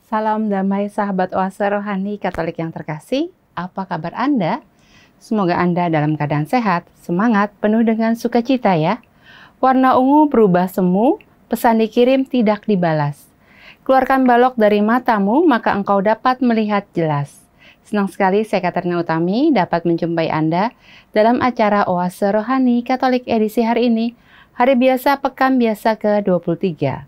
Salam damai sahabat Oase Rohani Katolik yang terkasih. Apa kabar Anda? Semoga Anda dalam keadaan sehat, semangat, penuh dengan sukacita ya. Warna ungu berubah semu, pesan dikirim tidak dibalas. Keluarkan balok dari matamu, maka engkau dapat melihat jelas. Senang sekali saya Katerina Utami dapat menjumpai Anda dalam acara Oase Rohani Katolik edisi hari ini, hari biasa pekan biasa ke-23.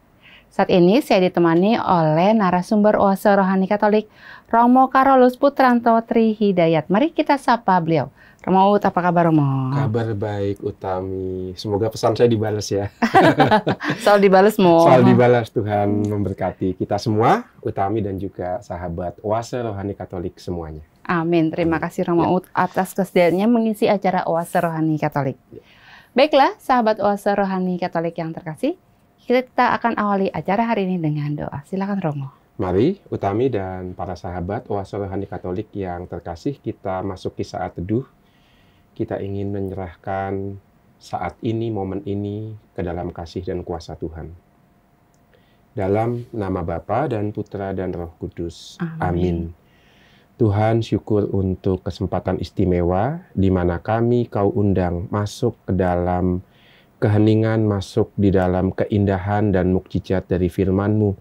Saat ini saya ditemani oleh narasumber Oase Rohani Katolik, Romo Carolus Putranto Tri Hidayat. Mari kita sapa beliau. Romo Ut, apa kabar Romo? Kabar baik Utami. Semoga pesan saya dibalas ya. Soal dibalas Mo. Soal dibalas, Tuhan memberkati kita semua, Utami dan juga sahabat Oase Rohani Katolik semuanya. Amin. Terima kasih Romo Ut atas kesediaannya mengisi acara Oase Rohani Katolik. Baiklah, sahabat Oase Rohani Katolik yang terkasih, kita akan awali acara hari ini dengan doa. Silakan Romo. Mari Utami dan para sahabat Oase Rohani Katolik yang terkasih, kita masuki saat teduh. Kita ingin menyerahkan saat ini, momen ini ke dalam kasih dan kuasa Tuhan. Dalam nama Bapa dan Putra dan Roh Kudus. Amin. Tuhan, syukur untuk kesempatan istimewa di mana kami Kau undang masuk ke dalam keheningan, masuk di dalam keindahan dan mukjizat dari firman-Mu.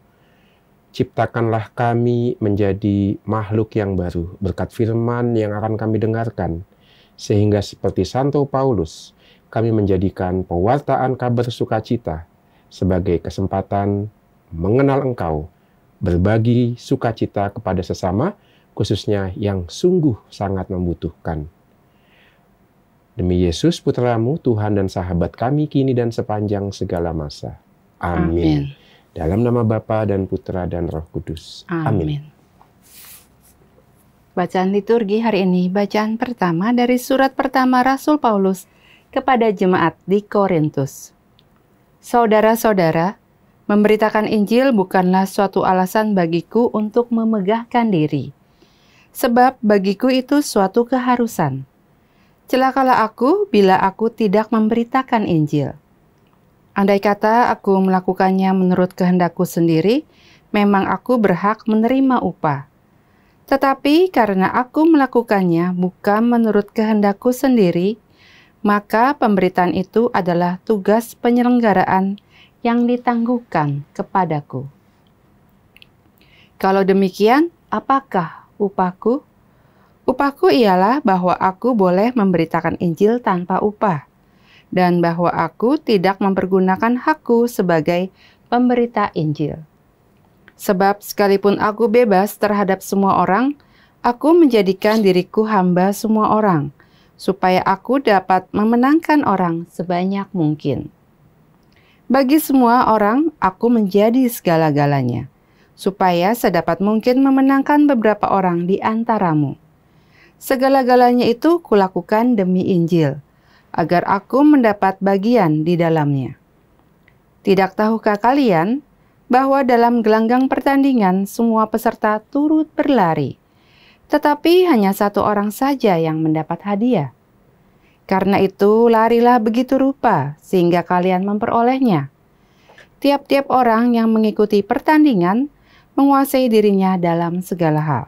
Ciptakanlah kami menjadi makhluk yang baru berkat firman yang akan kami dengarkan. Sehingga seperti Santo Paulus, kami menjadikan pewartaan kabar sukacita sebagai kesempatan mengenal Engkau, berbagi sukacita kepada sesama, khususnya yang sungguh sangat membutuhkan. Demi Yesus Putra-Mu, Tuhan dan sahabat kami kini dan sepanjang segala masa. Amin. Dalam nama Bapa dan Putra dan Roh Kudus. Amin. Bacaan liturgi hari ini, bacaan pertama dari surat pertama Rasul Paulus kepada jemaat di Korintus. Saudara-saudara, memberitakan Injil bukanlah suatu alasan bagiku untuk memegahkan diri. Sebab bagiku itu suatu keharusan. Celakalah aku bila aku tidak memberitakan Injil. Andai kata aku melakukannya menurut kehendakku sendiri, memang aku berhak menerima upah. Tetapi karena aku melakukannya bukan menurut kehendakku sendiri, maka pemberitaan itu adalah tugas penyelenggaraan yang ditangguhkan kepadaku. Kalau demikian, apakah upahku? Upahku ialah bahwa aku boleh memberitakan Injil tanpa upah, dan bahwa aku tidak mempergunakan hakku sebagai pemberita Injil. Sebab sekalipun aku bebas terhadap semua orang, aku menjadikan diriku hamba semua orang, supaya aku dapat memenangkan orang sebanyak mungkin. Bagi semua orang, aku menjadi segala-galanya, supaya sedapat mungkin memenangkan beberapa orang di antaramu. Segala-galanya itu kulakukan demi Injil, agar aku mendapat bagian di dalamnya. Tidak tahukah kalian bahwa dalam gelanggang pertandingan semua peserta turut berlari, tetapi hanya satu orang saja yang mendapat hadiah? Karena itu larilah begitu rupa sehingga kalian memperolehnya. Tiap-tiap orang yang mengikuti pertandingan menguasai dirinya dalam segala hal.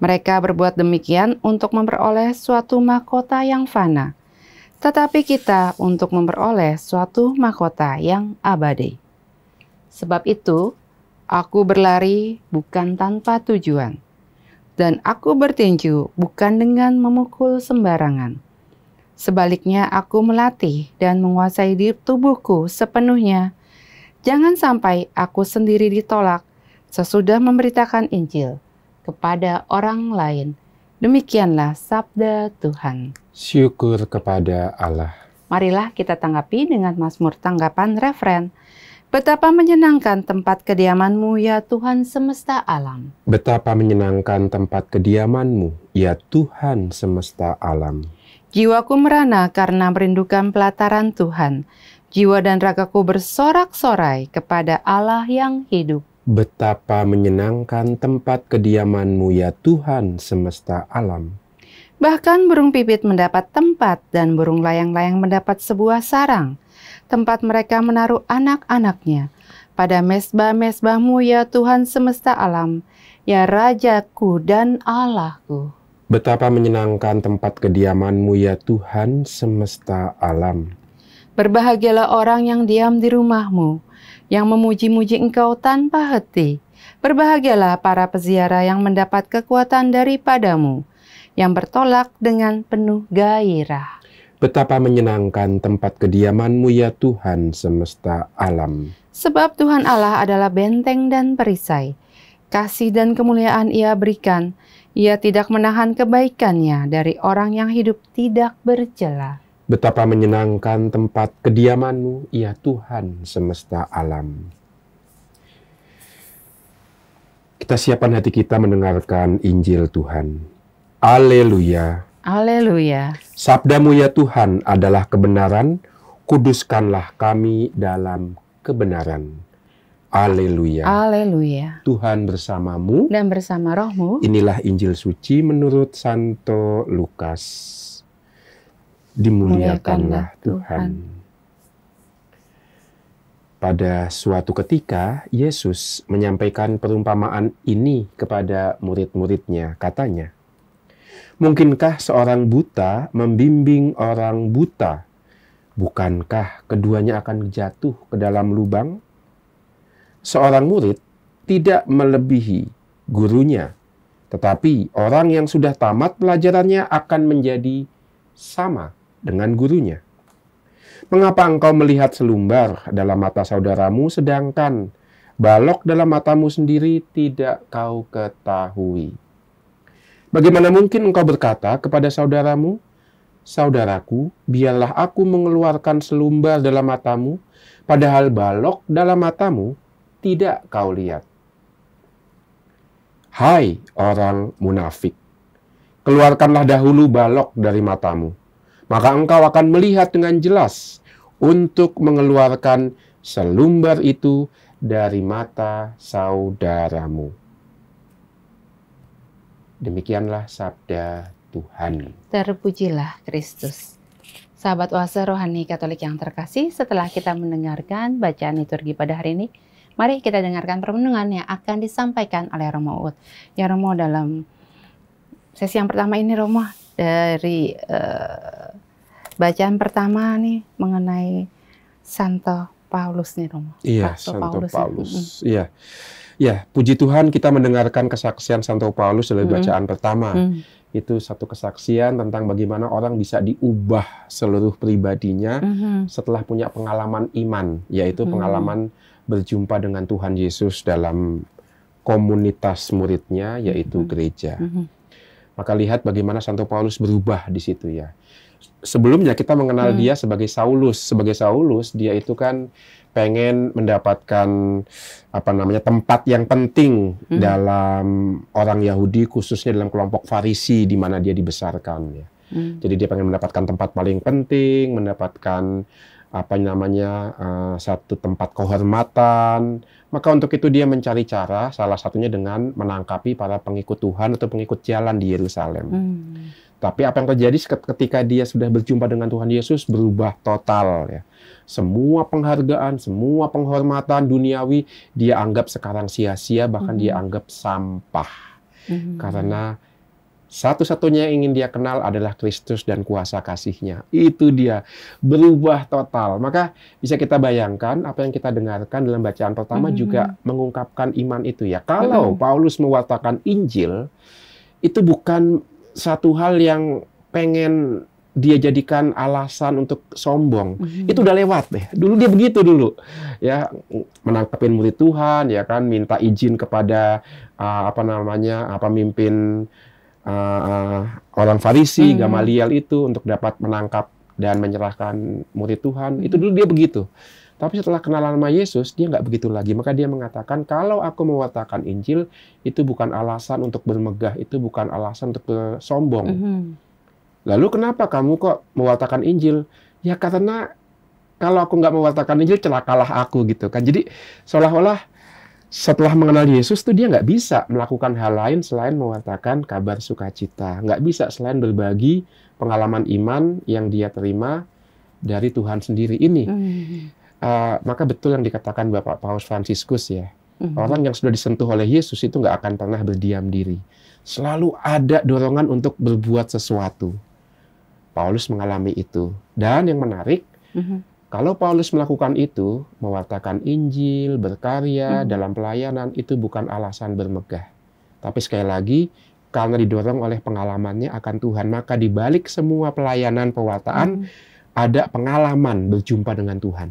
Mereka berbuat demikian untuk memperoleh suatu mahkota yang fana, tetapi kita untuk memperoleh suatu mahkota yang abadi. Sebab itu, aku berlari bukan tanpa tujuan, dan aku bertinju bukan dengan memukul sembarangan. Sebaliknya, aku melatih dan menguasai di tubuhku sepenuhnya. Jangan sampai aku sendiri ditolak sesudah memberitakan Injil kepada orang lain. Demikianlah sabda Tuhan. Syukur kepada Allah. Marilah kita tanggapi dengan mazmur tanggapan referen. Betapa menyenangkan tempat kediaman-Mu ya Tuhan semesta alam. Betapa menyenangkan tempat kediaman-Mu ya Tuhan semesta alam. Jiwaku merana karena merindukan pelataran Tuhan. Jiwa dan ragaku bersorak-sorai kepada Allah yang hidup. Betapa menyenangkan tempat kediaman-Mu ya Tuhan semesta alam. Bahkan burung pipit mendapat tempat dan burung layang-layang mendapat sebuah sarang, tempat mereka menaruh anak-anaknya. pada mezbah-mezbahmu ya Tuhan semesta alam, ya Rajaku dan Allahku. Betapa menyenangkan tempat kediaman-Mu ya Tuhan semesta alam. Berbahagialah orang yang diam di rumah-Mu, yang memuji-muji Engkau tanpa henti. Berbahagialah para peziarah yang mendapat kekuatan daripada-Mu, yang bertolak dengan penuh gairah. Betapa menyenangkan tempat kediaman-Mu ya Tuhan semesta alam. Sebab Tuhan Allah adalah benteng dan perisai. Kasih dan kemuliaan Ia berikan. Ia tidak menahan kebaikannya dari orang yang hidup tidak bercela. Betapa menyenangkan tempat kediaman-Mu ya Tuhan semesta alam. Kita siapkan hati kita mendengarkan Injil Tuhan. Haleluya. Haleluya. Sabda-Mu ya Tuhan adalah kebenaran, kuduskanlah kami dalam kebenaran. Haleluya. Haleluya. Tuhan bersamamu. Dan bersama rohmu. Inilah Injil suci menurut Santo Lukas. Dimuliakanlah Tuhan. Pada suatu ketika, Yesus menyampaikan perumpamaan ini kepada murid-muridnya. Katanya, mungkinkah seorang buta membimbing orang buta? Bukankah keduanya akan jatuh ke dalam lubang? Seorang murid tidak melebihi gurunya, tetapi orang yang sudah tamat pelajarannya akan menjadi sama dengan gurunya. Mengapa engkau melihat selumbar dalam mata saudaramu, sedangkan balok dalam matamu sendiri tidak kau ketahui? Bagaimana mungkin engkau berkata kepada saudaramu, saudaraku, biarlah aku mengeluarkan selumbar dalam matamu, padahal balok dalam matamu tidak kau lihat. Hai orang munafik, keluarkanlah dahulu balok dari matamu, maka engkau akan melihat dengan jelas untuk mengeluarkan selumbar itu dari mata saudaramu. Demikianlah sabda Tuhan. Terpujilah Kristus. Sahabat Oase Rohani Katolik yang terkasih, setelah kita mendengarkan bacaan liturgi pada hari ini, mari kita dengarkan permenungan yang akan disampaikan oleh Romo Uut. Ya Romo, dalam sesi yang pertama ini Romo, dari bacaan pertama nih mengenai Santo Paulus nih Romo. Iya, Santo Paulus. Iya. Ya, puji Tuhan kita mendengarkan kesaksian Santo Paulus dari bacaan pertama. Itu satu kesaksian tentang bagaimana orang bisa diubah seluruh pribadinya setelah punya pengalaman iman, yaitu pengalaman berjumpa dengan Tuhan Yesus dalam komunitas muridnya, yaitu gereja. Maka lihat bagaimana Santo Paulus berubah di situ ya. Sebelumnya kita mengenal dia sebagai Saulus. Sebagai Saulus, dia itu kan pengen mendapatkan tempat yang penting dalam orang Yahudi, khususnya dalam kelompok Farisi di mana dia dibesarkan ya. Jadi dia pengen mendapatkan tempat paling penting, mendapatkan satu tempat kehormatan. Maka untuk itu dia mencari cara, salah satunya dengan menangkapi para pengikut Tuhan atau pengikut jalan di Yerusalem. Tapi apa yang terjadi ketika dia sudah berjumpa dengan Tuhan Yesus berubah total ya. Semua penghargaan, semua penghormatan duniawi dia anggap sekarang sia-sia, bahkan dia anggap sampah. Karena satu-satunya yang ingin dia kenal adalah Kristus dan kuasa kasih-Nya. Itu dia, berubah total. Maka bisa kita bayangkan apa yang kita dengarkan dalam bacaan pertama juga mengungkapkan iman itu ya. Kalau Paulus mewartakan Injil, itu bukan satu hal yang pengen dia jadikan alasan untuk sombong. Itu udah lewat deh. Dulu dia begitu dulu. Ya, menangkapin murid Tuhan, ya kan, minta izin kepada pemimpin orang Farisi, Gamaliel itu untuk dapat menangkap dan menyerahkan murid Tuhan. Itu dulu dia begitu. Tapi setelah kenalan sama Yesus, dia nggak begitu lagi. Maka dia mengatakan, kalau aku mewartakan Injil, itu bukan alasan untuk bermegah, itu bukan alasan untuk bersombong. Lalu kenapa kamu kok mewartakan Injil? Ya karena kalau aku nggak mewartakan Injil, celakalah aku gitu kan. Jadi seolah-olah setelah mengenal Yesus tuh dia nggak bisa melakukan hal lain selain mewartakan kabar sukacita. Nggak bisa selain berbagi pengalaman iman yang dia terima dari Tuhan sendiri ini. maka betul yang dikatakan Bapak Paus Fransiskus ya. Orang yang sudah disentuh oleh Yesus itu nggak akan pernah berdiam diri. Selalu ada dorongan untuk berbuat sesuatu. Paulus mengalami itu. Dan yang menarik, kalau Paulus melakukan itu, mewartakan Injil, berkarya dalam pelayanan, itu bukan alasan bermegah. Tapi sekali lagi, karena didorong oleh pengalamannya akan Tuhan, maka di balik semua pelayanan pewartaan, ada pengalaman berjumpa dengan Tuhan.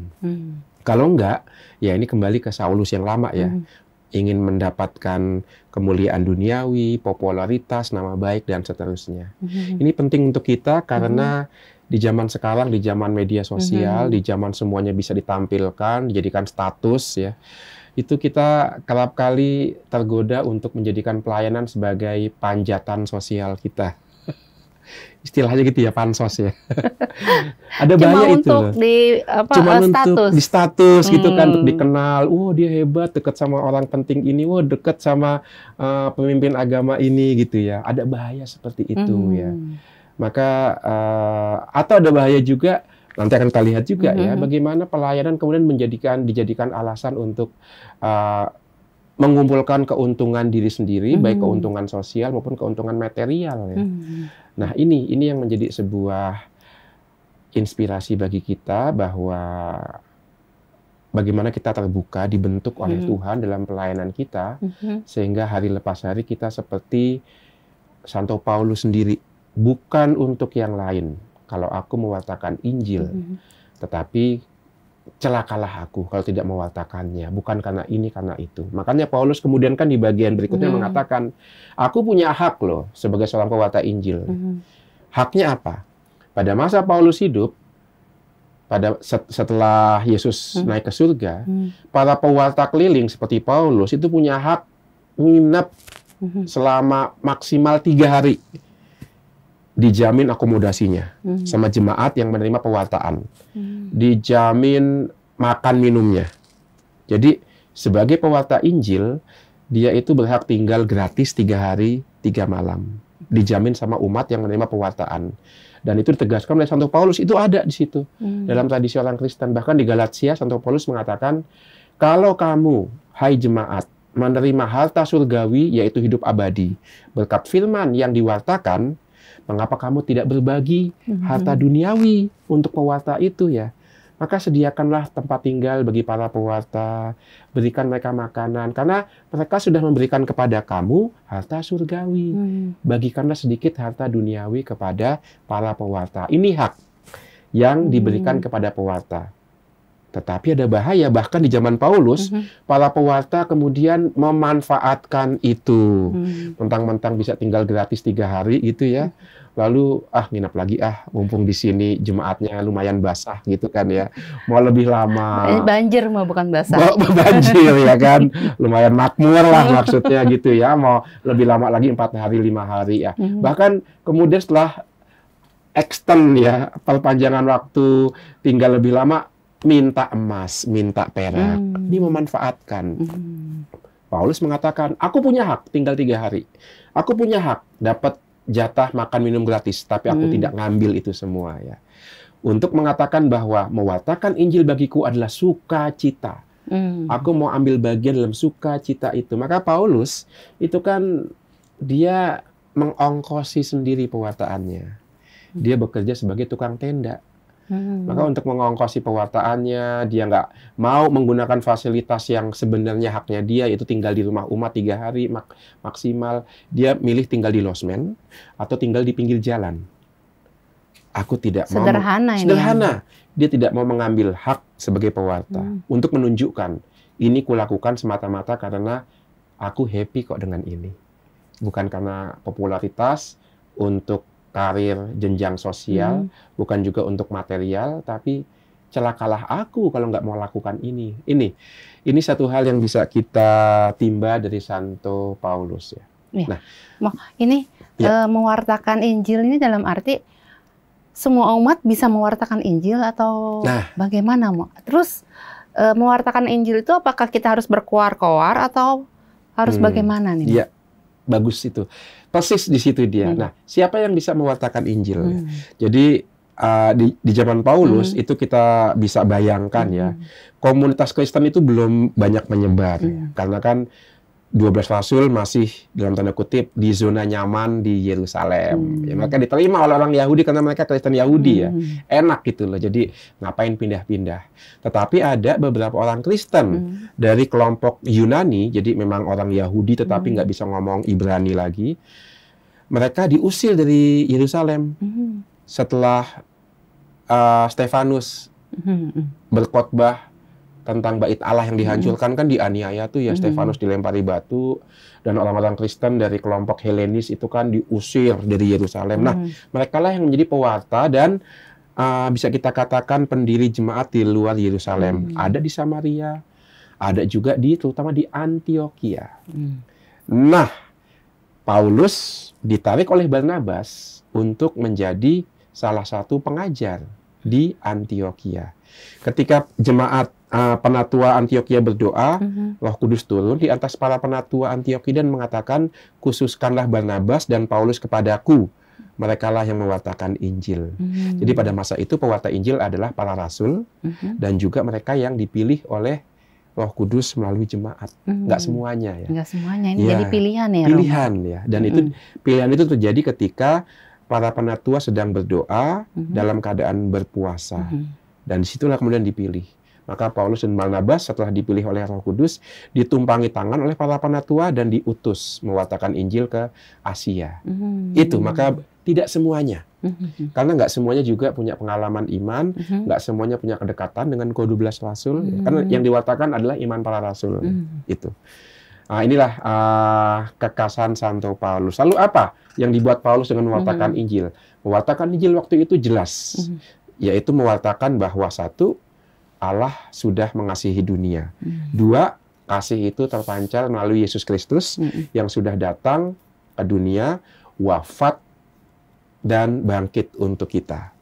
Kalau enggak, ya ini kembali ke Saulus yang lama ya. Ingin mendapatkan kemuliaan duniawi, popularitas, nama baik, dan seterusnya. Ini penting untuk kita karena di zaman sekarang, di zaman media sosial, di zaman semuanya bisa ditampilkan, dijadikan status ya. Itu kita kerap kali tergoda untuk menjadikan pelayanan sebagai panjatan sosial kita. Istilahnya gitu ya, pansos ya. Ada bahaya itu loh. Cuma untuk di status gitu kan, untuk dikenal. Oh dia hebat, dekat sama orang penting ini. Oh dekat sama pemimpin agama ini gitu ya. Ada bahaya seperti itu ya. Maka atau ada bahaya juga, nanti akan kita lihat juga ya, bagaimana pelayanan kemudian dijadikan alasan untuk mengumpulkan keuntungan diri sendiri, baik keuntungan sosial maupun keuntungan material ya. Nah, ini yang menjadi sebuah inspirasi bagi kita bahwa bagaimana kita terbuka, dibentuk oleh Tuhan dalam pelayanan kita, sehingga hari lepas hari kita seperti Santo Paulus sendiri, bukan untuk yang lain. Kalau aku mewartakan Injil, tetapi celakalah aku kalau tidak mewartakannya, bukan karena ini, karena itu. Makanya Paulus kemudian kan di bagian berikutnya mengatakan, aku punya hak loh sebagai seorang pewarta Injil. Haknya apa? Pada masa Paulus hidup, setelah Yesus naik ke surga, para pewarta keliling seperti Paulus itu punya hak nginep selama maksimal 3 hari. Dijamin akomodasinya sama jemaat yang menerima pewartaan, dijamin makan minumnya. Jadi sebagai pewarta Injil, dia itu berhak tinggal gratis 3 hari 3 malam, dijamin sama umat yang menerima pewartaan. Dan itu ditegaskan oleh Santo Paulus, itu ada di situ dalam tradisi orang Kristen. Bahkan di Galatia, Santo Paulus mengatakan, kalau kamu, hai jemaat, menerima harta surgawi, yaitu hidup abadi, berkat firman yang diwartakan, mengapa kamu tidak berbagi harta duniawi untuk pewarta itu ya? Maka sediakanlah tempat tinggal bagi para pewarta, berikan mereka makanan, karena mereka sudah memberikan kepada kamu harta surgawi. Bagikanlah sedikit harta duniawi kepada para pewarta. Ini hak yang diberikan kepada pewarta. Tetapi ada bahaya, bahkan di zaman Paulus, para pewarta kemudian memanfaatkan itu. Mentang-mentang bisa tinggal gratis 3 hari gitu ya. Lalu, nginap lagi, mumpung di sini jemaatnya lumayan basah gitu kan ya. Mau lebih lama. Banjir mah bukan basah. Banjir ya kan. Lumayan makmur lah maksudnya gitu ya. Mau lebih lama lagi 4 hari, 5 hari ya. Bahkan kemudian setelah extend ya, perpanjangan waktu tinggal lebih lama, minta emas, minta perak. Ini memanfaatkan. Paulus mengatakan, aku punya hak tinggal 3 hari. Aku punya hak dapat jatah makan minum gratis, tapi aku tidak ngambil itu semua ya. Untuk mengatakan bahwa mewartakan Injil bagiku adalah sukacita. Aku mau ambil bagian dalam sukacita itu. Maka Paulus itu kan dia mengongkosi sendiri pewartaannya. Dia bekerja sebagai tukang tenda. Maka untuk mengongkosi pewartaannya, dia nggak mau menggunakan fasilitas yang sebenarnya haknya dia, itu tinggal di rumah umat 3 hari maksimal. Dia milih tinggal di losmen atau tinggal di pinggir jalan. Aku tidak sederhana mau. Sederhana. Dia tidak mau mengambil hak sebagai pewarta untuk menunjukkan ini kulakukan semata-mata karena aku happy kok dengan ini. Bukan karena popularitas, untuk karir, jenjang sosial, bukan juga untuk material, tapi celakalah aku kalau nggak mau lakukan ini. Ini satu hal yang bisa kita timba dari Santo Paulus ya. Nah, ini mewartakan Injil ini dalam arti semua umat bisa mewartakan Injil atau bagaimana? Terus mewartakan Injil itu apakah kita harus berkoar-koar atau harus bagaimana nih? Iya, bagus itu. Persis di situ dia. Nah, siapa yang bisa mewartakan Injil? Jadi di zaman Paulus itu kita bisa bayangkan ya, komunitas Kristen itu belum banyak menyebar ya. Karena kan 12 rasul masih dalam tanda kutip di zona nyaman di Yerusalem. Ya, mereka diterima oleh orang Yahudi karena mereka Kristen Yahudi ya. Enak gitu loh. Jadi ngapain pindah-pindah. Tetapi ada beberapa orang Kristen dari kelompok Yunani, jadi memang orang Yahudi tetapi nggak bisa ngomong Ibrani lagi. Mereka diusir dari Yerusalem setelah Stefanus berkhotbah tentang bait Allah yang dihancurkan, kan dianiaya tuh ya, Stefanus dilempari batu, dan orang-orang Kristen dari kelompok Helenis itu kan diusir dari Yerusalem. Nah, mereka lah yang menjadi pewarta dan bisa kita katakan pendiri jemaat di luar Yerusalem. Ada di Samaria, ada juga terutama di Antioquia. Nah, Paulus ditarik oleh Barnabas untuk menjadi salah satu pengajar di Antioquia. Ketika jemaat penatua Antioquia berdoa, Roh Kudus turun di atas para penatua Antioquia dan mengatakan, khususkanlah Barnabas dan Paulus kepadaku. Merekalah yang mewartakan Injil. Jadi pada masa itu pewarta Injil adalah para rasul dan juga mereka yang dipilih oleh Roh Kudus melalui jemaat. Nggak semuanya ya. Nggak semuanya, ini jadi pilihan ya. Pilihan ya. Dan itu pilihan itu terjadi ketika para penatua sedang berdoa dalam keadaan berpuasa. Dan disitulah kemudian dipilih. Maka Paulus dan Barnabas setelah dipilih oleh Roh Kudus ditumpangi tangan oleh para penatua dan diutus mewartakan Injil ke Asia. Itu, maka tidak semuanya. Karena nggak semuanya juga punya pengalaman iman, nggak semuanya punya kedekatan dengan ke-12 rasul. Karena yang diwartakan adalah iman para rasul. Itu. Nah, inilah kekasan Santo Paulus. Lalu apa yang dibuat Paulus dengan mewartakan Injil? Mewartakan Injil waktu itu jelas, yaitu mewartakan bahwa satu, Allah sudah mengasihi dunia. Dua, kasih itu terpancar melalui Yesus Kristus yang sudah datang ke dunia, wafat, dan bangkit untuk kita.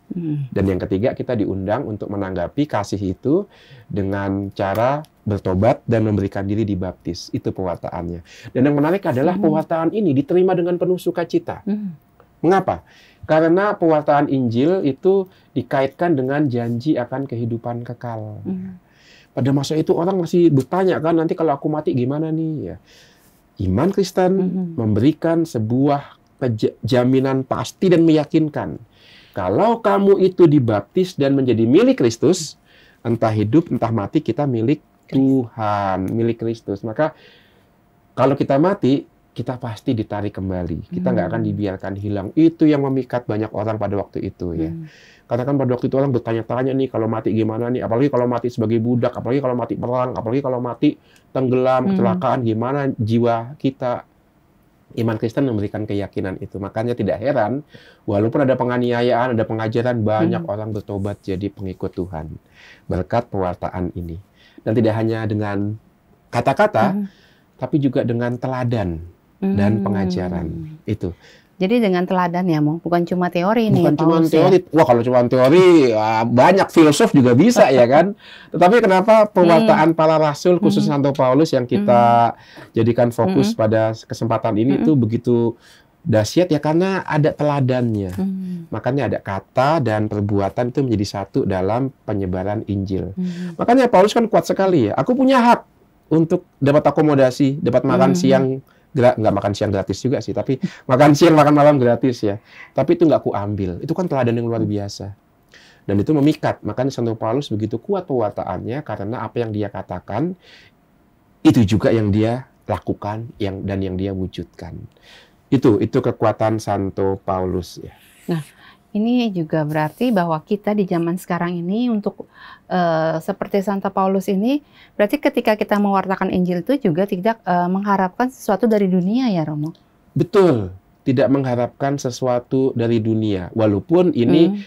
Dan yang ketiga, kita diundang untuk menanggapi kasih itu dengan cara bertobat dan memberikan diri dibaptis. Itu pewartaannya. Dan yang menarik adalah pewartaan ini diterima dengan penuh sukacita. Mengapa? Karena pewartaan Injil itu dikaitkan dengan janji akan kehidupan kekal. Pada masa itu orang masih bertanya kan, nanti kalau aku mati gimana nih? Ya. Iman Kristen memberikan sebuah jaminan pasti dan meyakinkan. Kalau kamu itu dibaptis dan menjadi milik Kristus, entah hidup, entah mati, kita milik Tuhan, milik Kristus. Maka kalau kita mati, kita pasti ditarik kembali. Kita nggak akan dibiarkan hilang. Itu yang memikat banyak orang pada waktu itu ya. Karena kan pada waktu itu orang bertanya-tanya nih, kalau mati gimana nih? Apalagi kalau mati sebagai budak, apalagi kalau mati perang, apalagi kalau mati tenggelam, kecelakaan, gimana jiwa kita? Iman Kristen memberikan keyakinan itu. Makanya tidak heran, walaupun ada penganiayaan, ada pengajaran, banyak orang bertobat jadi pengikut Tuhan. Berkat pewartaan ini. Dan tidak hanya dengan kata-kata, tapi juga dengan teladan dan pengajaran itu. Jadi dengan teladan ya, Mo? Bukan cuma teori nih. Bukan cuma teori. Wah, kalau cuma teori, banyak filosof juga bisa ya kan. Tetapi kenapa pewartaan para rasul, khusus Santo Paulus yang kita jadikan fokus pada kesempatan ini itu begitu dahsyat ya, karena ada teladannya. Makanya ada kata dan perbuatan itu menjadi satu dalam penyebaran Injil. Makanya Paulus kan kuat sekali ya. Aku punya hak untuk dapat akomodasi, dapat makan siang, nggak makan siang gratis juga sih, tapi makan siang, makan malam gratis ya. Tapi itu nggak kuambil. Itu kan teladan yang luar biasa. Dan itu memikat. Makanya Santo Paulus begitu kuat pewartaannya, karena apa yang dia katakan, itu juga yang dia lakukan dan yang dia wujudkan. Itu kekuatan Santo Paulus ya. Nah, ini juga berarti bahwa kita di zaman sekarang ini untuk seperti Santo Paulus ini, berarti ketika kita mewartakan Injil itu juga tidak mengharapkan sesuatu dari dunia ya, Romo? Betul, tidak mengharapkan sesuatu dari dunia, walaupun ini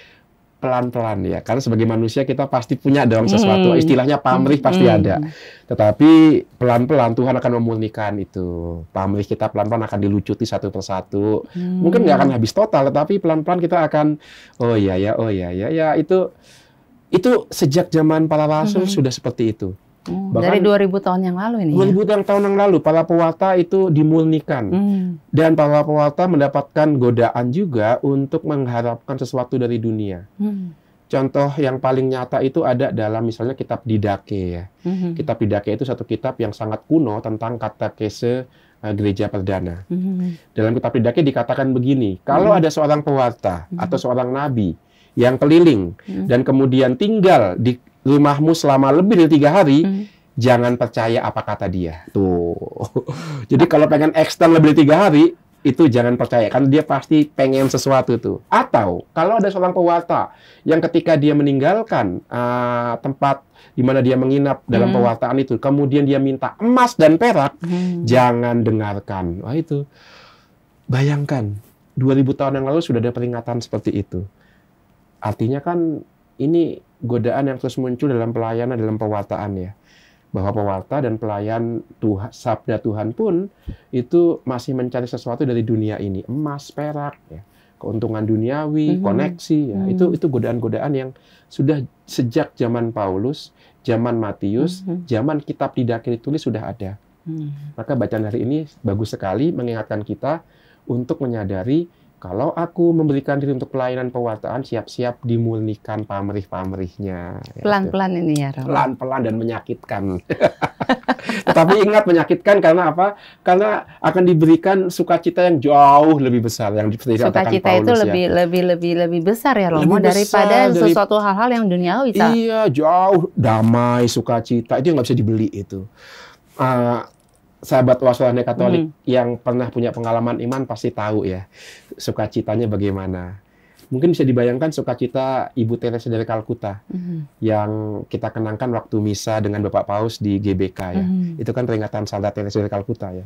pelan-pelan ya, karena sebagai manusia kita pasti punya dalam sesuatu, istilahnya pamrih pasti ada. Tetapi pelan-pelan Tuhan akan memurnikan itu. Pamrih kita pelan-pelan akan dilucuti satu persatu. Mungkin nggak akan habis total, tetapi pelan-pelan kita akan, oh ya, itu sejak zaman para rasul sudah seperti itu. Dari 2000 tahun yang lalu ini. 2000 tahun yang lalu para pewarta itu dimurnikan. Dan para pewarta mendapatkan godaan juga untuk mengharapkan sesuatu dari dunia. Contoh yang paling nyata itu ada dalam misalnya kitab Didake ya. Kitab Didake itu satu kitab yang sangat kuno tentang katekese gereja perdana. Dalam kitab Didake dikatakan begini, kalau ada seorang pewarta atau seorang nabi yang keliling dan kemudian tinggal di rumahmu selama lebih dari 3 hari, jangan percaya apa kata dia. Tuh. Jadi kalau pengen extend lebih dari 3 hari, itu jangan percaya, karena dia pasti pengen sesuatu tuh. Atau kalau ada seorang pewarta yang ketika dia meninggalkan tempat di mana dia menginap dalam pewartaan itu, kemudian dia minta emas dan perak, jangan dengarkan. Wah itu, bayangkan 2000 tahun yang lalu sudah ada peringatan seperti itu. Artinya kan ini godaan yang terus muncul dalam pelayanan, dalam pewartaan ya. Bahwa pewarta dan pelayan Tuhan, sabda Tuhan pun itu masih mencari sesuatu dari dunia ini. Emas, perak, ya. Keuntungan duniawi, koneksi. Ya. Itu godaan-godaan yang sudah sejak zaman Paulus, zaman Matius, zaman kitab Didake ditulis sudah ada. Maka bacaan hari ini bagus sekali mengingatkan kita untuk menyadari kalau aku memberikan diri untuk pelayanan pewartaan, siap-siap dimurnikan pamrih-pamrihnya. Pelan-pelan ini ya, Romo. Pelan-pelan dan menyakitkan. Tetapi ingat menyakitkan karena apa? Karena akan diberikan sukacita yang jauh lebih besar yang dikatakan Paulus. Sukacita itu lebih besar ya, Romo, daripada sesuatu hal-hal yang duniawi. Iya, jauh damai, sukacita itu yang nggak bisa dibeli itu. Sahabat Wasrohani Katolik yang pernah punya pengalaman iman pasti tahu ya sukacitanya bagaimana. Mungkin bisa dibayangkan sukacita Ibu Teresa dari Kalkuta yang kita kenangkan waktu misa dengan Bapak Paus di GBK ya. Itu kan peringatan Salda Teresa dari Kalkuta ya.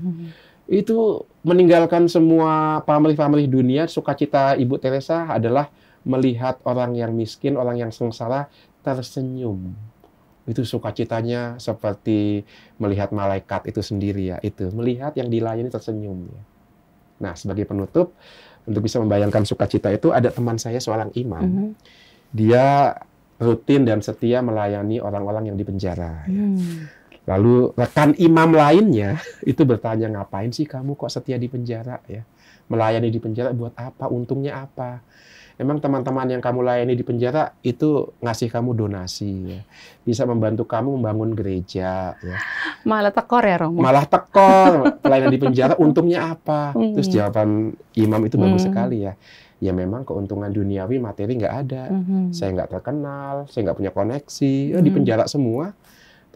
Itu meninggalkan semua pamrih-pamrih dunia, sukacita Ibu Teresa adalah melihat orang yang miskin, orang yang sengsara tersenyum. Itu sukacitanya seperti melihat malaikat itu sendiri ya, itu melihat yang dilayani tersenyum ya. Nah, sebagai penutup untuk bisa membayangkan sukacita itu ada teman saya seorang imam. Dia rutin dan setia melayani orang-orang yang di penjara ya. Lalu rekan imam lainnya itu bertanya, ngapain sih kamu kok setia di penjara ya? Melayani di penjara buat apa? Untungnya apa? Emang teman-teman yang kamu layani di penjara itu ngasih kamu donasi ya. Bisa membantu kamu membangun gereja ya. Malah tekor ya, Romo. Malah tekor. Pelayanan di penjara untungnya apa? Terus jawaban imam itu bagus sekali ya. Ya memang keuntungan duniawi materi nggak ada. Saya nggak terkenal, saya nggak punya koneksi, ya, di penjara semua.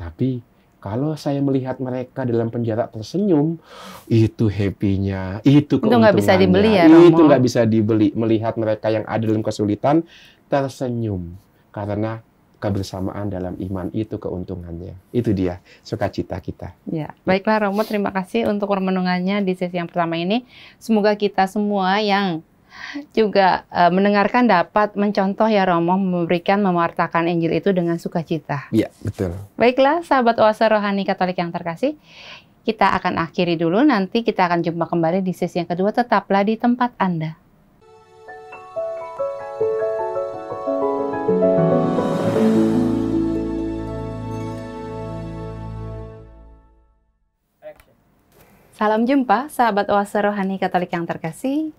Tapi kalau saya melihat mereka dalam penjara tersenyum, itu happy-nya, itu keuntungannya. Itu nggak bisa dibeli ya, Romo? Itu nggak bisa dibeli. Melihat mereka yang ada dalam kesulitan tersenyum. Karena kebersamaan dalam iman itu keuntungannya. Itu dia sukacita kita. Ya, baiklah Romo, terima kasih untuk renungannya di sesi yang pertama ini. Semoga kita semua yang juga mendengarkan dapat mencontoh ya Romo, mewartakan Injil itu dengan sukacita. Iya, betul. Baiklah, sahabat Oase Rohani Katolik yang terkasih, kita akan akhiri dulu, nanti kita akan jumpa kembali di sesi yang kedua, tetaplah di tempat Anda. Salam jumpa, sahabat Oase Rohani Katolik yang terkasih.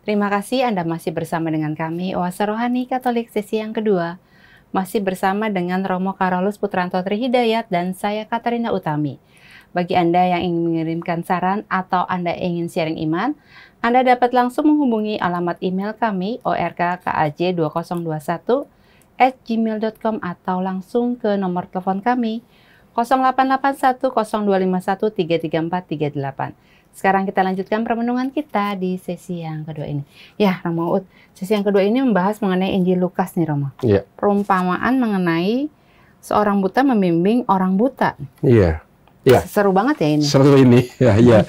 Terima kasih Anda masih bersama dengan kami, Oase Rohani Katolik sesi yang kedua. Masih bersama dengan Romo Karolus Putranto Trihidayat dan saya Katarina Utami. Bagi Anda yang ingin mengirimkan saran atau Anda ingin sharing iman, Anda dapat langsung menghubungi alamat email kami orkkaj2021@gmail.com atau langsung ke nomor telepon kami 0881 0251 334 38. Sekarang kita lanjutkan permenungan kita di sesi yang kedua ini. Ya, Romo Ut, sesi yang kedua ini membahas mengenai Injil Lukas nih, Romo. Iya. Perumpamaan mengenai seorang buta membimbing orang buta. Iya. Iya. Seru banget ya ini. Seru ini, ya. Iya.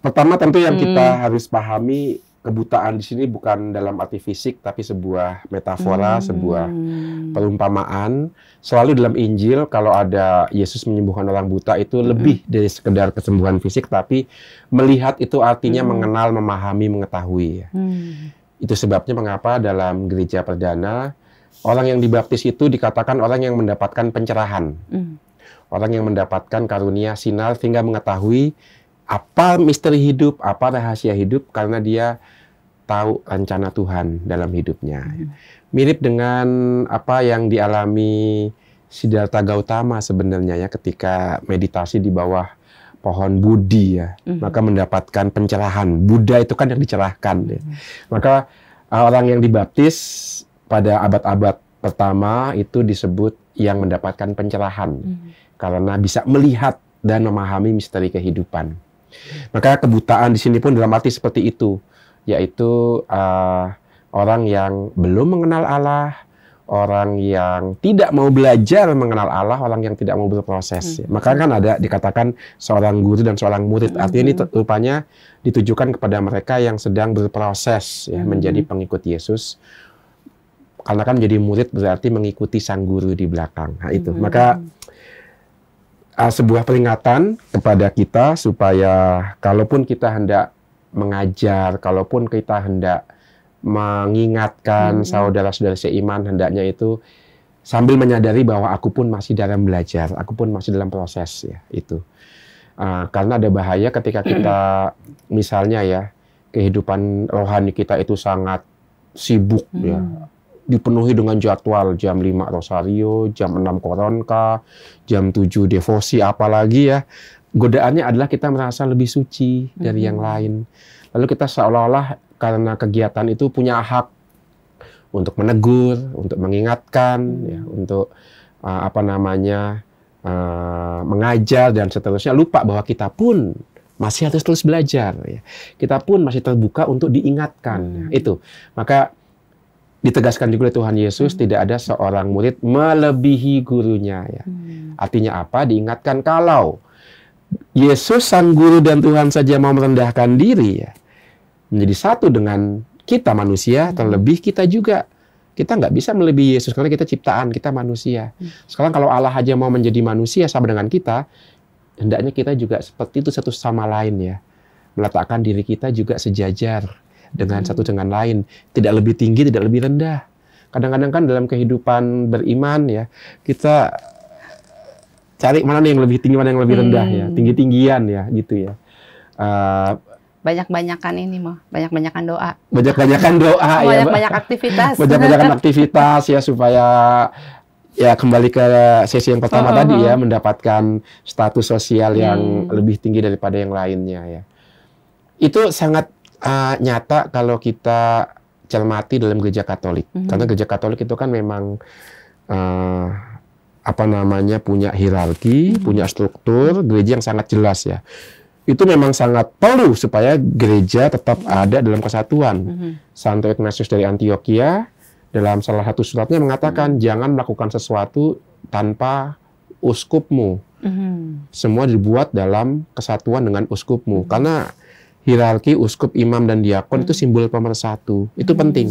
Pertama tentu yang kita harus pahami, kebutaan di sini bukan dalam arti fisik, tapi sebuah metafora, sebuah perumpamaan. Selalu dalam Injil, kalau ada Yesus menyembuhkan orang buta, itu lebih dari sekedar kesembuhan fisik, tapi melihat itu artinya mengenal, memahami, mengetahui. Itu sebabnya mengapa dalam gereja perdana, Orang yang dibaptis itu dikatakan orang yang mendapatkan pencerahan. Orang yang mendapatkan karunia sinar sehingga mengetahui apa misteri hidup, apa rahasia hidup karena dia tahu rencana Tuhan dalam hidupnya. Mirip dengan apa yang dialami Siddhartha Gautama sebenarnya ya ketika meditasi di bawah pohon Bodhi ya. Maka mendapatkan pencerahan. Buddha itu kan yang dicerahkan ya. Maka orang yang dibaptis pada abad-abad pertama itu disebut yang mendapatkan pencerahan karena bisa melihat dan memahami misteri kehidupan. Maka kebutaan di sini pun dalam arti seperti itu, yaitu orang yang belum mengenal Allah, orang yang tidak mau belajar mengenal Allah, orang yang tidak mau berproses. Maka kan ada dikatakan seorang guru dan seorang murid. Artinya ini rupanya ditujukan kepada mereka yang sedang berproses ya, menjadi pengikut Yesus. Karena kan menjadi murid berarti mengikuti sang guru di belakang. Nah, itu. Maka sebuah peringatan kepada kita supaya kalaupun kita hendak mengajar, kalaupun kita hendak mengingatkan saudara-saudara seiman, hendaknya itu sambil menyadari bahwa aku pun masih dalam belajar, aku pun masih dalam proses ya itu. Karena ada bahaya ketika kita misalnya ya kehidupan rohani kita itu sangat sibuk ya. Dipenuhi dengan jadwal jam 5 rosario, jam 6 koronka, jam 7 devosi apalagi ya. Godaannya adalah kita merasa lebih suci dari yang lain. Lalu kita seolah-olah karena kegiatan itu punya hak untuk menegur, untuk mengingatkan, ya, untuk mengajar dan seterusnya. Lupa bahwa kita pun masih harus terus belajar. Ya. Kita pun masih terbuka untuk diingatkan. Ya, itu. Maka ditegaskan juga oleh Tuhan Yesus, tidak ada seorang murid melebihi gurunya. Ya. Artinya apa? Diingatkan kalau Yesus sang guru dan Tuhan saja mau merendahkan diri, ya, menjadi satu dengan kita manusia, terlebih kita juga. Kita nggak bisa melebihi Yesus karena kita ciptaan, kita manusia. Sekarang kalau Allah aja mau menjadi manusia sama dengan kita, hendaknya kita juga seperti itu satu sama lain ya. Meletakkan diri kita juga sejajar dengan satu dengan lain, tidak lebih tinggi, tidak lebih rendah. Kadang-kadang kan dalam kehidupan beriman ya, kita cari mana nih yang lebih tinggi, mana yang lebih rendah ya, tinggi-tinggian ya, gitu ya. Banyak-banyakan ini mah, banyak-banyakan doa. Banyak-banyakan doa ya. Banyak-banyak aktivitas. Banyak-banyakan aktivitas ya supaya ya kembali ke sesi yang pertama tadi ya, mendapatkan status sosial yang lebih tinggi daripada yang lainnya ya. Itu sangat nyata kalau kita cermati dalam gereja Katolik. Karena gereja Katolik itu kan memang punya hierarki, punya struktur gereja yang sangat jelas ya. Itu memang sangat perlu supaya gereja tetap ada dalam kesatuan. Santo Ignatius dari Antioquia dalam salah satu suratnya mengatakan jangan melakukan sesuatu tanpa uskupmu. Semua dibuat dalam kesatuan dengan uskupmu. Karena hierarki uskup, imam, dan diakon itu simbol pemersatu. Itu penting.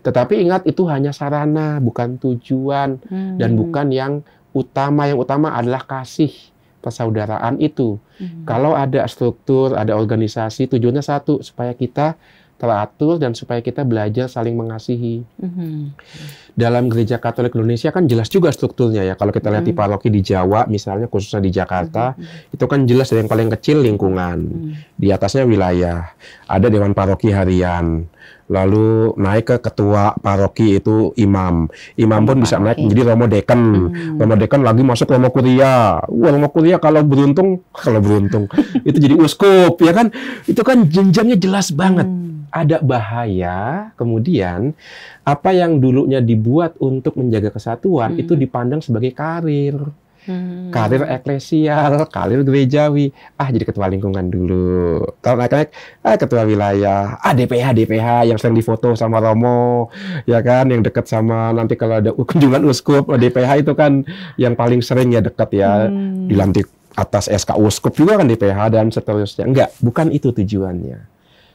Tetapi ingat, itu hanya sarana, bukan tujuan. Dan bukan yang utama. Yang utama adalah kasih persaudaraan itu. Kalau ada struktur, ada organisasi, tujuannya satu, supaya kita teratur dan supaya kita belajar saling mengasihi. Dalam gereja Katolik Indonesia kan jelas juga strukturnya ya. Kalau kita lihat di paroki di Jawa misalnya, khususnya di Jakarta, itu kan jelas dari yang paling kecil lingkungan. Di atasnya wilayah. Ada dewan paroki harian. Lalu naik ke ketua paroki itu imam. Imam pun bisa naik menjadi romo deken. Romo deken lagi masuk romo kuria. Wah, romo kuria kalau beruntung itu jadi uskup ya kan. Itu kan jenjangnya jelas banget. Ada bahaya kemudian apa yang dulunya dibuat untuk menjaga kesatuan itu dipandang sebagai karir. Karir eklesial, karir gerejawi. Jadi ketua lingkungan dulu. Kalau naik-naik, ketua wilayah. DPH yang sering difoto sama Romo, ya kan, yang dekat sama nanti kalau ada kunjungan uskup, DPH itu kan yang paling sering ya dekat ya, dilantik atas SK uskup juga kan DPH dan seterusnya. Enggak, bukan itu tujuannya.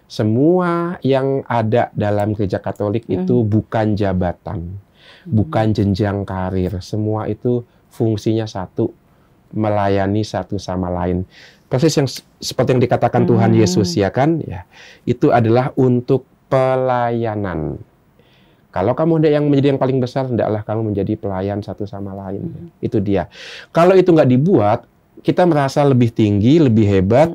Semua yang ada dalam gereja Katolik itu bukan jabatan, bukan jenjang karir. Semua itu fungsinya satu, melayani satu sama lain. Persis yang seperti yang dikatakan Tuhan Yesus ya kan, ya. Itu adalah untuk pelayanan. Kalau kamu hendak yang menjadi yang paling besar, hendaklah kamu menjadi pelayan satu sama lain. Itu dia. Kalau itu nggak dibuat, kita merasa lebih tinggi, lebih hebat,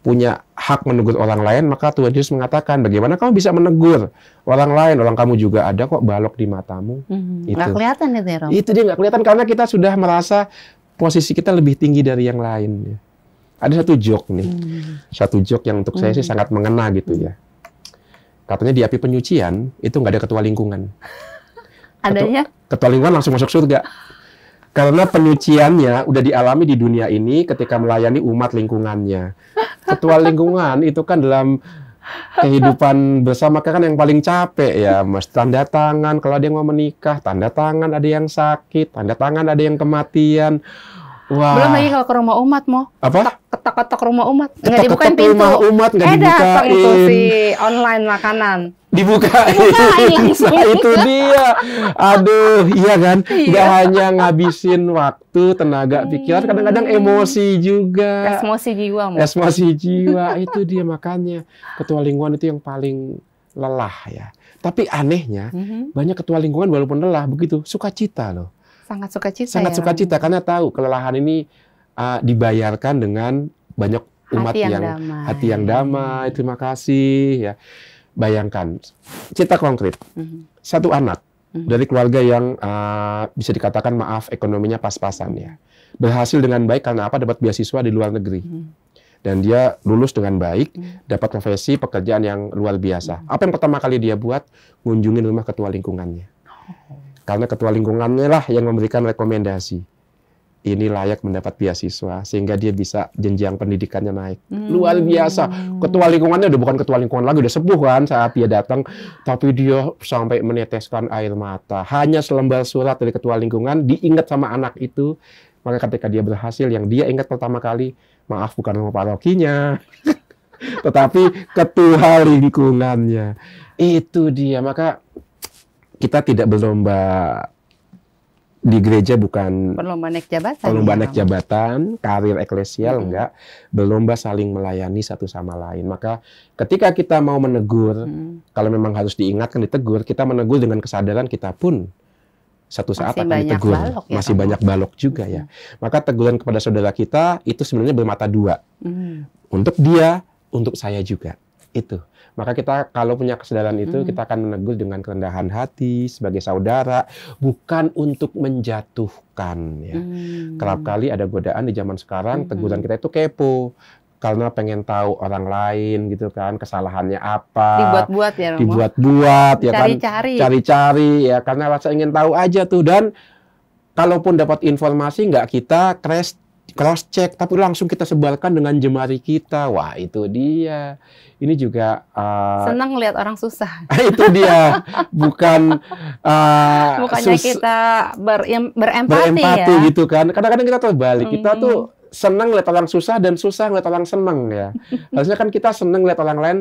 punya hak menegur orang lain, maka Tuhan Yesus mengatakan, bagaimana kamu bisa menegur orang lain? Orang kamu juga ada kok balok di matamu. Nggak kelihatan itu ya, Romo? Itu dia nggak kelihatan karena kita sudah merasa posisi kita lebih tinggi dari yang lain. Ya. Ada satu joke nih, satu joke yang untuk saya sih sangat mengena gitu ya. Katanya di api penyucian itu nggak ada ketua lingkungan. Adanya? Ketua lingkungan langsung masuk surga. Karena penyuciannya udah dialami di dunia ini ketika melayani umat lingkungannya. Ketua lingkungan itu kan dalam kehidupan bersama kan yang paling capek ya, Mas. Tanda tangan kalau ada yang mau menikah, tanda tangan ada yang sakit, tanda tangan ada yang kematian. Wah. Belum lagi kalau ke rumah umat mau. Apa? Ketok-ketok rumah umat. Nggak dibukain Ketok-ketok pintu. rumah umat nggak datang itu dibukain. si online makanan. Dibukain langsung. Nah, itu dia. Aduh, iya kan? Nggak hanya ngabisin waktu, tenaga, pikiran, kadang-kadang emosi juga. Emosi jiwa mau. Emosi jiwa, itu dia makanya. Ketua lingkungan itu yang paling lelah ya. Tapi anehnya, banyak ketua lingkungan walaupun lelah, begitu sukacita loh. Sangat sukacita. Sangat sukacita karena tahu kelelahan ini dibayarkan dengan banyak umat hati yang damai. Terima kasih ya. Bayangkan cerita konkret. Satu anak dari keluarga yang bisa dikatakan maaf ekonominya pas-pasan ya. Berhasil dengan baik karena apa? Dapat beasiswa di luar negeri. Dan dia lulus dengan baik, dapat profesi pekerjaan yang luar biasa. Apa yang pertama kali dia buat? Ngunjungin rumah ketua lingkungannya. Karena ketua lingkungannya lah yang memberikan rekomendasi. Ini layak mendapat beasiswa, sehingga dia bisa jenjang pendidikannya naik. Luar biasa. Ketua lingkungannya udah bukan ketua lingkungan lagi, udah sepuh kan saat dia datang. Tapi dia sampai meneteskan air mata. Hanya selembar surat dari ketua lingkungan, diingat sama anak itu. Maka ketika dia berhasil, yang dia ingat pertama kali, maaf bukan nama parokinya, tetapi ketua lingkungannya. Itu dia. Maka kita tidak berlomba di gereja, bukan berlomba naik jabatan. Berlomba naik jabatan, karir eklesial enggak, berlomba saling melayani satu sama lain. Maka ketika kita mau menegur, kalau memang harus diingatkan, ditegur, kita menegur dengan kesadaran kita pun satu saat akan ditegur. Masih banyak balok juga ya. Maka teguran kepada saudara kita itu sebenarnya bermata dua. Untuk dia, untuk saya juga. Itu. Maka kita kalau punya kesadaran itu, kita akan menegur dengan kerendahan hati sebagai saudara, bukan untuk menjatuhkan ya. Kerap kali ada godaan di zaman sekarang, teguran kita itu kepo. Karena pengen tahu orang lain gitu kan, kesalahannya apa. Dibuat-buat ya, Romo. Dibuat-buat ya kan. Cari-cari ya, karena rasa ingin tahu aja tuh. Dan kalaupun dapat informasi nggak kita cross check, tapi langsung kita sebarkan dengan jemari kita. Wah, itu dia. Ini juga senang lihat orang susah. Itu dia. Bukannya kita berempati ya. Gitu kan. Kadang-kadang kita terbalik. Kita tuh senang lihat orang susah dan susah lihat orang senang ya. Harusnya kan kita senang lihat orang lain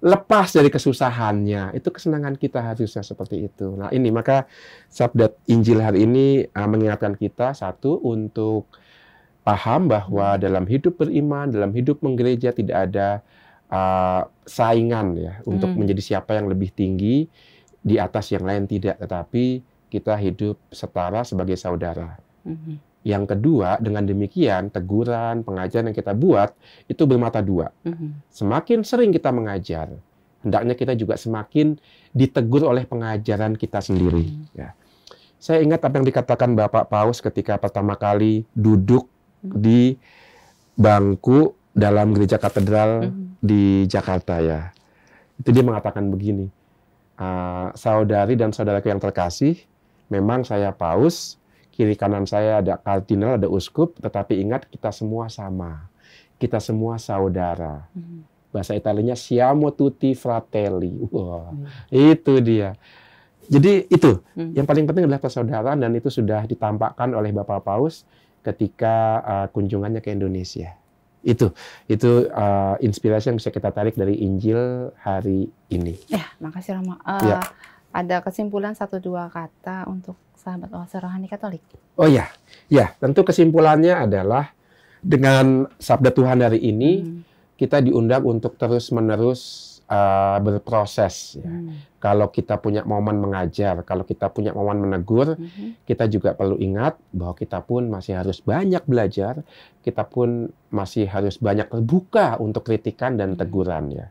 lepas dari kesusahannya. Itu kesenangan kita harusnya seperti itu. Nah, ini maka sabda Injil hari ini mengingatkan kita, satu, untuk paham bahwa dalam hidup beriman, dalam hidup menggereja tidak ada saingan ya untuk menjadi siapa yang lebih tinggi di atas yang lain, tidak, tetapi kita hidup setara sebagai saudara. Yang kedua, dengan demikian teguran, pengajaran yang kita buat itu bermata dua. Semakin sering kita mengajar, hendaknya kita juga semakin ditegur oleh pengajaran kita sendiri. Ya. Saya ingat apa yang dikatakan Bapak Paus ketika pertama kali duduk di bangku dalam gereja katedral di Jakarta ya. Itu dia mengatakan begini, saudari dan saudaraku yang terkasih, memang saya paus, kiri kanan saya ada kardinal, ada uskup, tetapi ingat kita semua sama, kita semua saudara. Bahasa Italianya siamo tutti fratelli. Wah, itu dia. Jadi itu yang paling penting adalah persaudaraan, dan itu sudah ditampakkan oleh Bapak Paus ketika kunjungannya ke Indonesia. Itu inspirasi yang bisa kita tarik dari Injil hari ini. Ya, makasih Romo. Ada kesimpulan 1-2 kata untuk sahabat Oase Rohani Katolik? Oh ya, tentu kesimpulannya adalah dengan sabda Tuhan hari ini kita diundang untuk terus-menerus berproses ya. Kalau kita punya momen mengajar, kalau kita punya momen menegur, kita juga perlu ingat bahwa kita pun masih harus banyak belajar, kita pun masih harus banyak terbuka untuk kritikan dan teguran ya.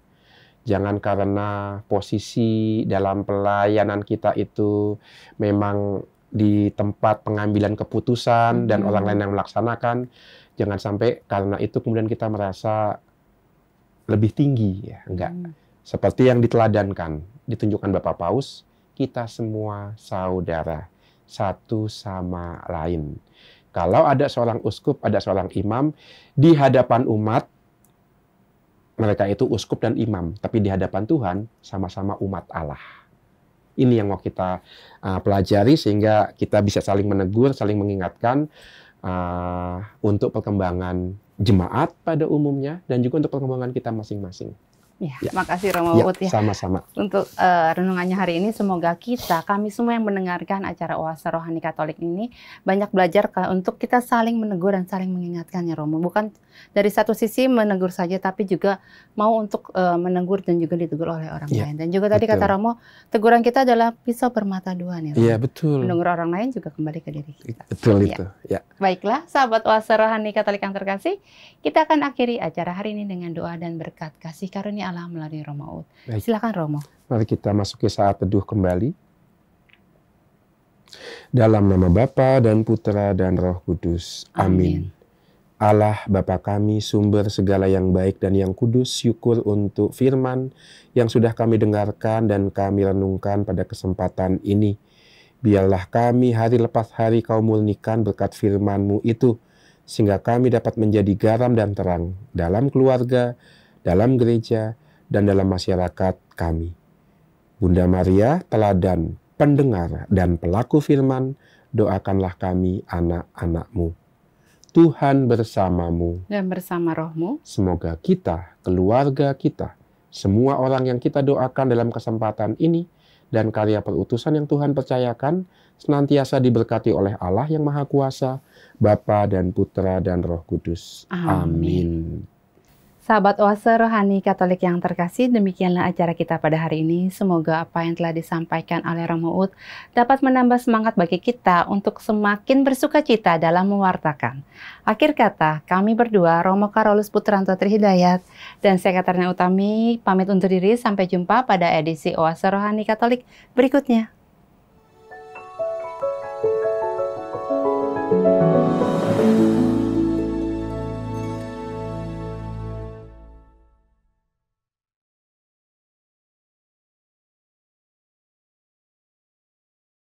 Jangan karena posisi dalam pelayanan kita itu memang di tempat pengambilan keputusan dan orang lain yang melaksanakan, jangan sampai karena itu kemudian kita merasa lebih tinggi ya, enggak. Seperti yang diteladankan, ditunjukkan Bapak Paus, kita semua saudara, satu sama lain. Kalau ada seorang uskup, ada seorang imam, di hadapan umat, mereka itu uskup dan imam, tapi di hadapan Tuhan, sama-sama umat Allah. Ini yang mau kita pelajari, sehingga kita bisa saling menegur, saling mengingatkan, untuk perkembangan jemaat pada umumnya, dan juga untuk perkembangan kita masing-masing. Ya, makasih Romo Uut ya. Sama-sama. Untuk renungannya hari ini, semoga kami semua yang mendengarkan acara Oase Rohani Katolik ini banyak belajar untuk kita saling menegur dan saling mengingatkan ya Romo. Bukan dari satu sisi menegur saja, tapi juga mau untuk menegur dan juga ditegur oleh orang lain. Dan juga tadi kata Romo, teguran kita adalah pisau bermata dua nih Romo. Iya, betul. Menegur orang lain juga kembali ke diri kita. Betul itu. Ya. Baiklah, sahabat Oase Rohani Katolik yang terkasih, kita akan akhiri acara hari ini dengan doa dan berkat kasih karunia Allah melalui Romo Uut. Silakan Romo. Mari kita masuki saat teduh kembali. Dalam nama Bapa dan Putra dan Roh Kudus. Amin. Allah Bapa kami, sumber segala yang baik dan yang kudus, syukur untuk firman yang sudah kami dengarkan dan kami renungkan pada kesempatan ini. Biarlah kami hari lepas hari Kau murnikan berkat firman-Mu itu, sehingga kami dapat menjadi garam dan terang dalam keluarga, dalam gereja, dan dalam masyarakat kami. Bunda Maria, teladan, pendengar, dan pelaku firman, doakanlah kami anak-anak-Mu. Tuhan bersamamu. Dan bersama rohmu. Semoga kita, keluarga kita, semua orang yang kita doakan dalam kesempatan ini, dan karya perutusan yang Tuhan percayakan, senantiasa diberkati oleh Allah yang Maha Kuasa, Bapa dan Putra dan Roh Kudus. Amin. Sahabat Oase Rohani Katolik yang terkasih, demikianlah acara kita pada hari ini. Semoga apa yang telah disampaikan oleh Romo Uut dapat menambah semangat bagi kita untuk semakin bersukacita dalam mewartakan. Akhir kata, kami berdua, Romo Karolus Putranto Trihidayat, dan saya Katarina Utami, pamit undur diri. Sampai jumpa pada edisi Oase Rohani Katolik berikutnya.